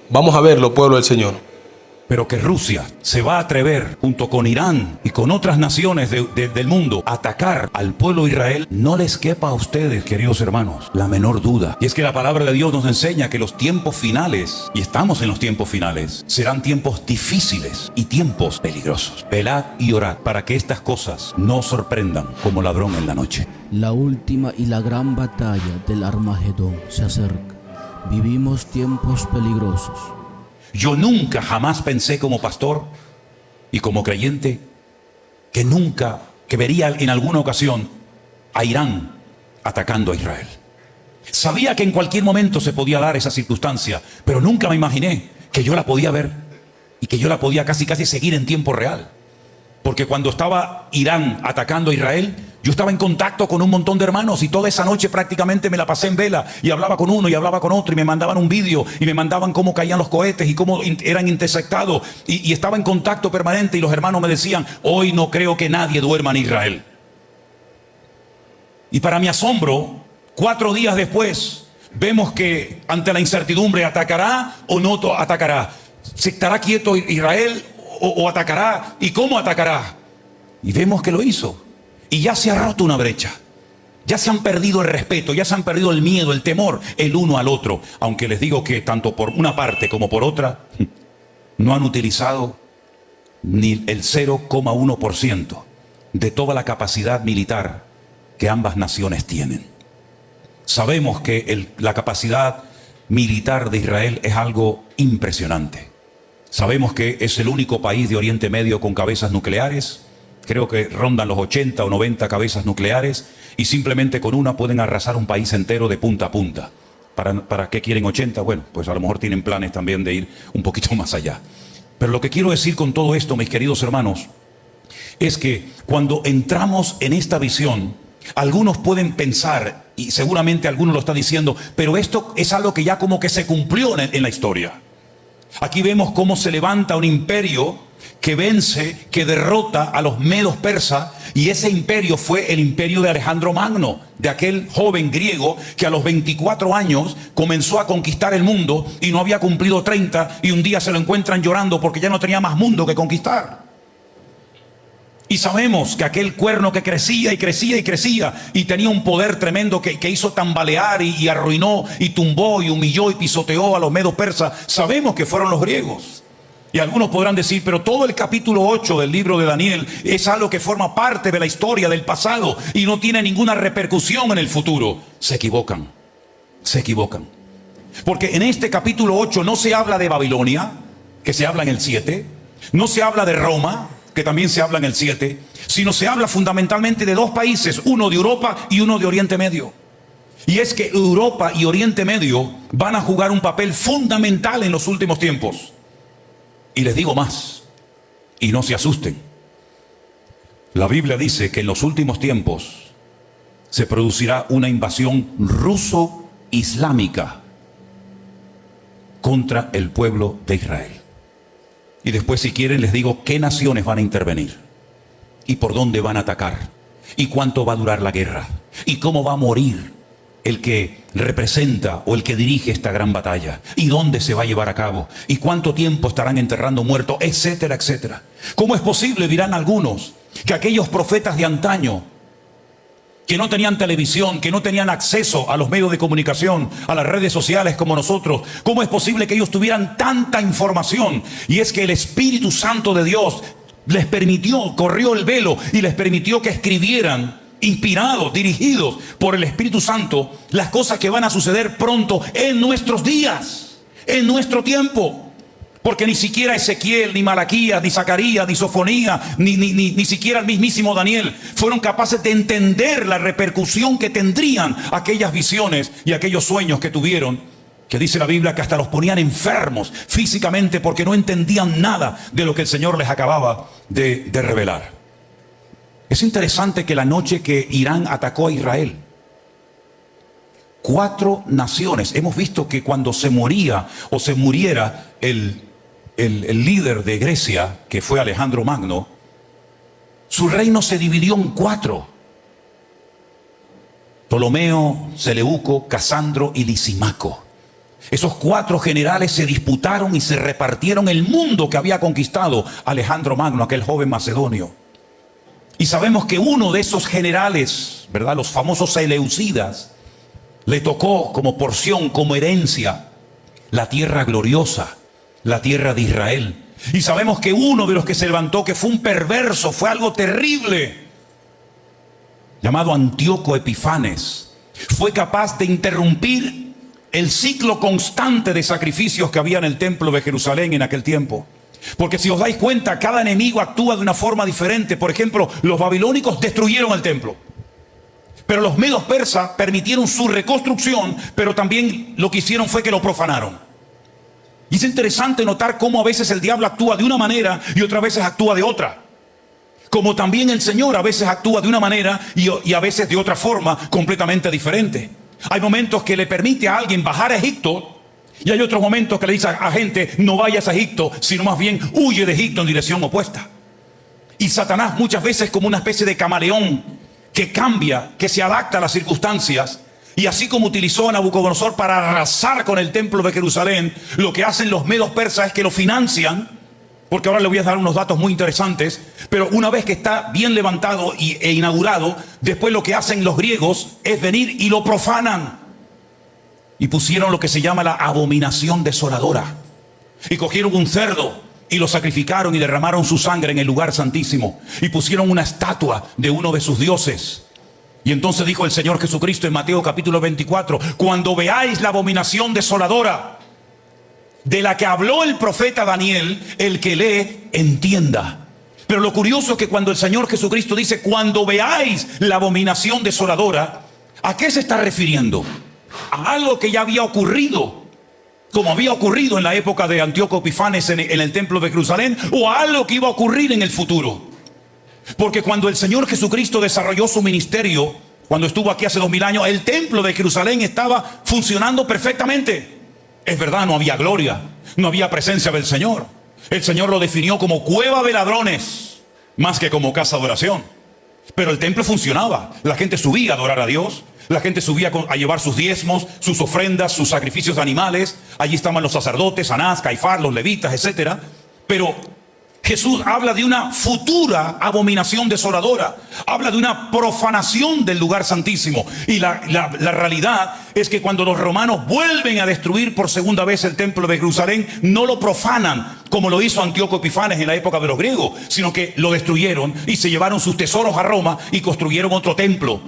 Vamos a verlo, pueblo del Señor. Pero que Rusia se va a atrever, junto con Irán y con otras naciones del mundo, a atacar al pueblo de Israel, no les quepa a ustedes, queridos hermanos, la menor duda. Y es que la palabra de Dios nos enseña que los tiempos finales, y estamos en los tiempos finales, serán tiempos difíciles y tiempos peligrosos. Velad y orad para que estas cosas no os sorprendan como ladrón en la noche. La última y la gran batalla del Armagedón se acerca. Vivimos tiempos peligrosos. Yo nunca jamás pensé como pastor y como creyente que vería en alguna ocasión a Irán atacando a Israel. Sabía que en cualquier momento se podía dar esa circunstancia, pero nunca me imaginé que yo la podía ver y que yo la podía casi seguir en tiempo real. Porque cuando estaba Irán atacando a Israel, yo estaba en contacto con un montón de hermanos y toda esa noche prácticamente me la pasé en vela y hablaba con uno y hablaba con otro y me mandaban un vídeo y me mandaban cómo caían los cohetes y cómo eran interceptados y estaba en contacto permanente y los hermanos me decían, hoy no creo que nadie duerma en Israel. Y para mi asombro, 4 días después, vemos que ante la incertidumbre, ¿atacará o no atacará? ¿Se estará quieto Israel o atacará? ¿Y cómo atacará? Y vemos que lo hizo. Y ya se ha roto una brecha. Ya se han perdido el respeto, ya se han perdido el miedo, el temor, el uno al otro. Aunque les digo que tanto por una parte como por otra, no han utilizado ni el 0,1% de toda la capacidad militar que ambas naciones tienen. Sabemos que la capacidad militar de Israel es algo impresionante. Sabemos que es el único país de Oriente Medio con cabezas nucleares. Creo que rondan los 80 o 90 cabezas nucleares y simplemente con una pueden arrasar un país entero de punta a punta. ¿Para qué quieren 80? Bueno, pues a lo mejor tienen planes también de ir un poquito más allá. Pero lo que quiero decir con todo esto, mis queridos hermanos, es que cuando entramos en esta visión, algunos pueden pensar, y seguramente algunos lo están diciendo, pero esto es algo que ya como que se cumplió en la historia. Aquí vemos cómo se levanta un imperio que vence, que derrota a los medos persas, y ese imperio fue el imperio de Alejandro Magno, de aquel joven griego que a los 24 años comenzó a conquistar el mundo y no había cumplido 30 y un día se lo encuentran llorando porque ya no tenía más mundo que conquistar. Y sabemos que aquel cuerno que crecía y crecía y crecía y tenía un poder tremendo que hizo tambalear y arruinó y tumbó y humilló y pisoteó a los medos persas, sabemos que fueron los griegos. Y algunos podrán decir, pero todo el capítulo 8 del libro de Daniel es algo que forma parte de la historia del pasado y no tiene ninguna repercusión en el futuro. Se equivocan, se equivocan. Porque en este capítulo 8 no se habla de Babilonia, que se habla en el 7, no se habla de Roma, que también se habla en el 7, sino se habla fundamentalmente de 2 países, uno de Europa y uno de Oriente Medio. Y es que Europa y Oriente Medio van a jugar un papel fundamental en los últimos tiempos. Y les digo más, y no se asusten. La Biblia dice que en los últimos tiempos se producirá una invasión ruso-islámica contra el pueblo de Israel. Y después, si quieren, les digo qué naciones van a intervenir y por dónde van a atacar y cuánto va a durar la guerra y cómo va a morir el que representa o el que dirige esta gran batalla y dónde se va a llevar a cabo y cuánto tiempo estarán enterrando muertos, etcétera, etcétera. ¿Cómo es posible, dirán algunos, que aquellos profetas de antaño, que no tenían televisión, que no tenían acceso a los medios de comunicación, a las redes sociales como nosotros, cómo es posible que ellos tuvieran tanta información? Y es que el Espíritu Santo de Dios les permitió, corrió el velo y les permitió que escribieran, inspirados, dirigidos por el Espíritu Santo, las cosas que van a suceder pronto en nuestros días, en nuestro tiempo. Porque ni siquiera Ezequiel, ni Malaquías, ni Zacarías, ni Sofonía, ni siquiera el mismísimo Daniel fueron capaces de entender la repercusión que tendrían aquellas visiones y aquellos sueños que tuvieron, que dice la Biblia que hasta los ponían enfermos físicamente porque no entendían nada de lo que el Señor les acababa de revelar. Es interesante que la noche que Irán atacó a Israel, 4 naciones, hemos visto que cuando se moría o se muriera el líder de Grecia, que fue Alejandro Magno, su reino se dividió en 4. Ptolomeo, Seleuco, Casandro y Lisimaco. Esos 4 generales se disputaron y se repartieron el mundo que había conquistado Alejandro Magno, aquel joven macedonio. Y sabemos que uno de esos generales, ¿verdad?, los famosos seleucidas, le tocó como porción, como herencia, la tierra gloriosa, la tierra de Israel. Y sabemos que uno de los que se levantó, que fue un perverso, fue algo terrible, llamado Antíoco Epifanes, fue capaz de interrumpir el ciclo constante de sacrificios que había en el templo de Jerusalén en aquel tiempo. Porque si os dais cuenta, cada enemigo actúa de una forma diferente. Por ejemplo, los babilónicos destruyeron el templo, pero los medos persas permitieron su reconstrucción, pero también lo que hicieron fue que lo profanaron. Y es interesante notar cómo a veces el diablo actúa de una manera y otras veces actúa de otra. Como también el Señor a veces actúa de una manera y a veces de otra forma completamente diferente. Hay momentos que le permite a alguien bajar a Egipto y hay otros momentos que le dice a gente: no vayas a Egipto, sino más bien huye de Egipto en dirección opuesta. Y Satanás muchas veces, como una especie de camaleón que cambia, que se adapta a las circunstancias, y así como utilizó a Nabucodonosor para arrasar con el templo de Jerusalén, lo que hacen los medos persas es que lo financian. Porque ahora le voy a dar unos datos muy interesantes, pero una vez que está bien levantado e inaugurado, después lo que hacen los griegos es venir y lo profanan. Y pusieron lo que se llama la abominación desoladora. Y cogieron un cerdo y lo sacrificaron y derramaron su sangre en el lugar santísimo. Y pusieron una estatua de uno de sus dioses. Y entonces dijo el Señor Jesucristo en Mateo capítulo 24, cuando veáis la abominación desoladora, de la que habló el profeta Daniel, el que lee, entienda. Pero lo curioso es que cuando el Señor Jesucristo dice, cuando veáis la abominación desoladora, ¿a qué se está refiriendo? A algo que ya había ocurrido, como había ocurrido en la época de Antíoco Epifanes en el templo de Jerusalén, o a algo que iba a ocurrir en el futuro. Porque cuando el Señor Jesucristo desarrolló su ministerio, cuando estuvo aquí hace 2000 años, el templo de Jerusalén estaba funcionando perfectamente. Es verdad, no había gloria, no había presencia del Señor. El Señor lo definió como cueva de ladrones, más que como casa de oración. Pero el templo funcionaba, la gente subía a adorar a Dios, la gente subía a llevar sus diezmos, sus ofrendas, sus sacrificios de animales. Allí estaban los sacerdotes, Anás, Caifás, los levitas, etc. Pero Jesús habla de una futura abominación desoladora. Habla de una profanación del lugar santísimo. Y la realidad es que cuando los romanos vuelven a destruir por segunda vez el templo de Jerusalén, no lo profanan como lo hizo Antíoco Epifanes en la época de los griegos, sino que lo destruyeron y se llevaron sus tesoros a Roma y construyeron otro templo.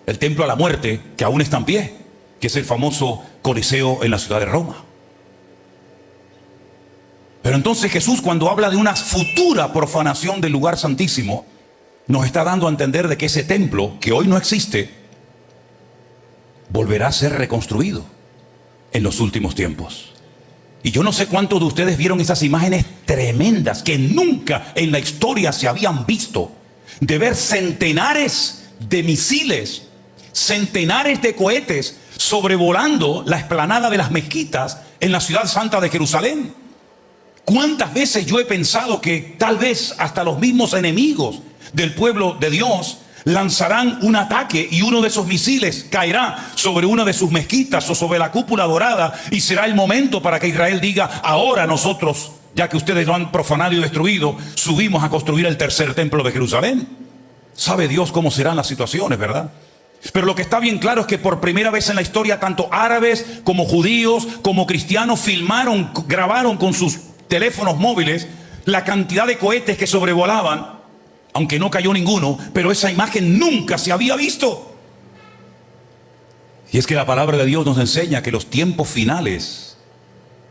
El templo a la muerte, que aún está en pie, que es el famoso Coliseo en la ciudad de Roma. Pero entonces Jesús, cuando habla de una futura profanación del lugar santísimo, nos está dando a entender de que ese templo, que hoy no existe, volverá a ser reconstruido en los últimos tiempos. Y yo no sé cuántos de ustedes vieron esas imágenes tremendas que nunca en la historia se habían visto, de ver centenares de misiles, centenares de cohetes sobrevolando la explanada de las mezquitas en la ciudad santa de Jerusalén. ¿Cuántas veces yo he pensado que tal vez hasta los mismos enemigos del pueblo de Dios lanzarán un ataque y uno de esos misiles caerá sobre una de sus mezquitas o sobre la cúpula dorada, y será el momento para que Israel diga: ahora nosotros, ya que ustedes lo han profanado y destruido, subimos a construir el tercer templo de Jerusalén? Sabe Dios cómo serán las situaciones, ¿verdad? Pero lo que está bien claro es que por primera vez en la historia, tanto árabes como judíos como cristianos filmaron, grabaron con sus teléfonos móviles la cantidad de cohetes que sobrevolaban, aunque no cayó ninguno, pero esa imagen nunca se había visto. Y es que la palabra de Dios nos enseña que los tiempos finales,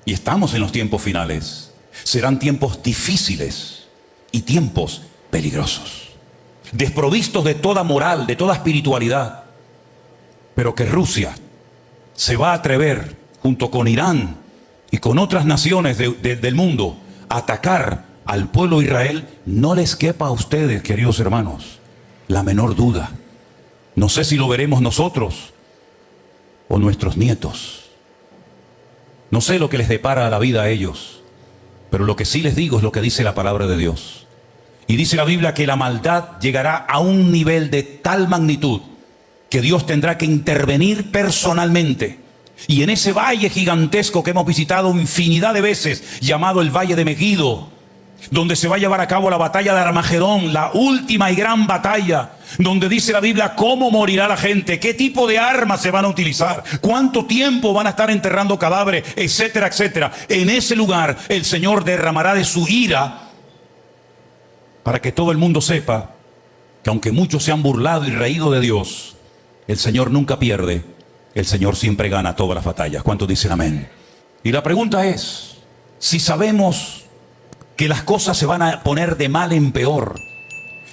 y estamos en los tiempos finales, serán tiempos difíciles y tiempos peligrosos, desprovistos de toda moral, de toda espiritualidad. Pero que Rusia se va a atrever, junto con Irán y con otras naciones del mundo, a atacar al pueblo de Israel, no les quepa a ustedes, queridos hermanos, la menor duda. No sé si lo veremos nosotros o nuestros nietos. No sé lo que les depara la vida a ellos, pero lo que sí les digo es lo que dice la palabra de Dios. Y dice la Biblia que la maldad llegará a un nivel de tal magnitud que Dios tendrá que intervenir personalmente Y en ese valle gigantesco que hemos visitado infinidad de veces, llamado el Valle de Megido, donde se va a llevar a cabo la batalla de Armagedón, la última y gran batalla, donde dice la Biblia cómo morirá la gente, qué tipo de armas se van a utilizar, cuánto tiempo van a estar enterrando cadáveres, etcétera, etcétera. En ese lugar el Señor derramará de su ira para que todo el mundo sepa que aunque muchos se han burlado y reído de Dios, el Señor nunca pierde, el Señor siempre gana todas las batallas. ¿Cuántos dicen amén? Y la pregunta es, si sabemos que las cosas se van a poner de mal en peor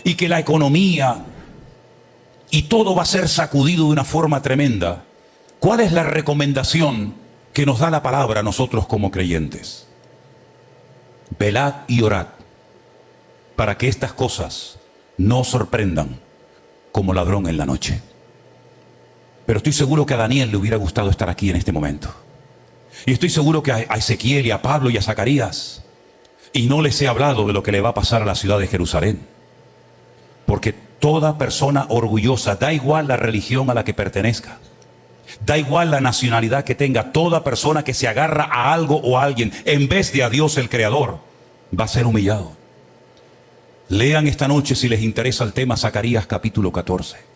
y que la economía y todo va a ser sacudido de una forma tremenda, ¿cuál es la recomendación que nos da la palabra a nosotros como creyentes? Velad y orad para que estas cosas no os sorprendan como ladrón en la noche. Pero estoy seguro que a Daniel le hubiera gustado estar aquí en este momento. Y estoy seguro que a Ezequiel y a Pablo y a Zacarías, y no les he hablado de lo que le va a pasar a la ciudad de Jerusalén. Porque toda persona orgullosa, da igual la religión a la que pertenezca, da igual la nacionalidad que tenga, toda persona que se agarra a algo o a alguien en vez de a Dios el Creador, va a ser humillado. Lean esta noche, si les interesa el tema, Zacarías capítulo 14.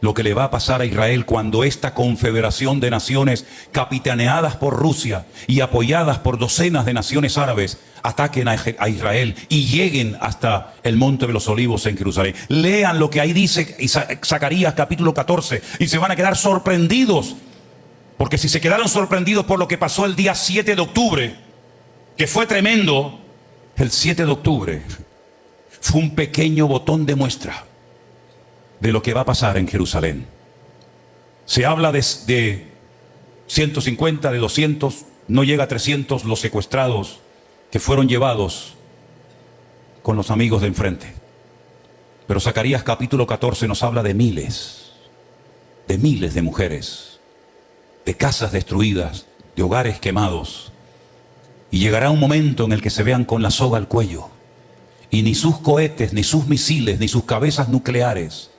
Lo que le va a pasar a Israel cuando esta confederación de naciones capitaneadas por Rusia y apoyadas por docenas de naciones árabes ataquen a Israel y lleguen hasta el Monte de los Olivos en Jerusalén. Lean lo que ahí dice Zacarías capítulo 14 y se van a quedar sorprendidos. Porque si se quedaron sorprendidos por lo que pasó el día 7 de octubre, que fue tremendo, el 7 de octubre fue un pequeño botón de muestra de lo que va a pasar en Jerusalén. Se habla de 150, de 200, no llega a 300 los secuestrados que fueron llevados con los amigos de enfrente. Pero Zacarías capítulo 14 nos habla de miles de mujeres, de casas destruidas, de hogares quemados. Y llegará un momento en el que se vean con la soga al cuello, y ni sus cohetes, ni sus misiles, ni sus cabezas nucleares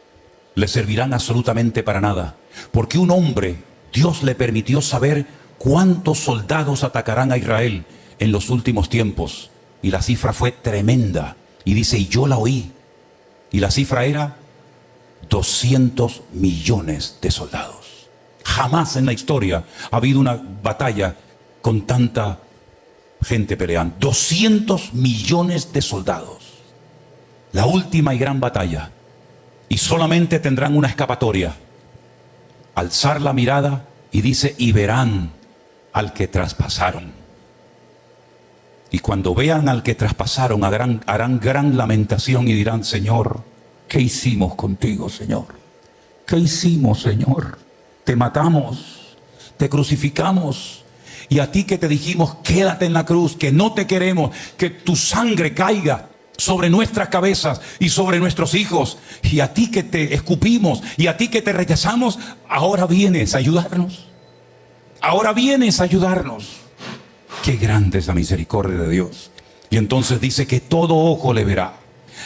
le servirán absolutamente para nada, porque un hombre, Dios le permitió saber cuántos soldados atacarán a Israel en los últimos tiempos, y la cifra fue tremenda, y dice, y yo la oí, y la cifra era 200 millones de soldados. Jamás en la historia ha habido una batalla con tanta gente peleando. 200 millones de soldados, la última y gran batalla. Y solamente tendrán una escapatoria: alzar la mirada, y dice, y verán al que traspasaron. Y cuando vean al que traspasaron, harán gran lamentación y dirán, Señor, ¿qué hicimos contigo, Señor? ¿Qué hicimos, Señor? Te matamos, te crucificamos, y a ti que te dijimos, quédate en la cruz, que no te queremos, que tu sangre caiga sobre nuestras cabezas y sobre nuestros hijos, y a ti que te escupimos y a ti que te rechazamos, ahora vienes a ayudarnos. Ahora vienes a ayudarnos. Qué grande es la misericordia de Dios. Y entonces dice que todo ojo le verá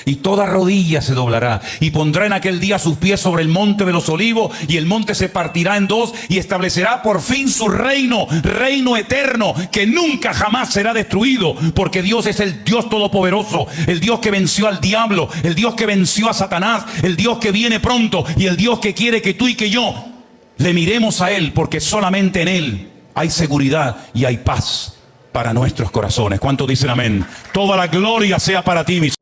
y toda rodilla se doblará, y pondrá en aquel día sus pies sobre el monte de los olivos, y el monte se partirá en dos, y establecerá por fin su reino, reino eterno, que nunca jamás será destruido, porque Dios es el Dios todopoderoso, el Dios que venció al diablo, el Dios que venció a Satanás, el Dios que viene pronto, y el Dios que quiere que tú y que yo le miremos a Él, porque solamente en Él hay seguridad y hay paz para nuestros corazones. ¿Cuántos dicen amén? Toda la gloria sea para ti, mis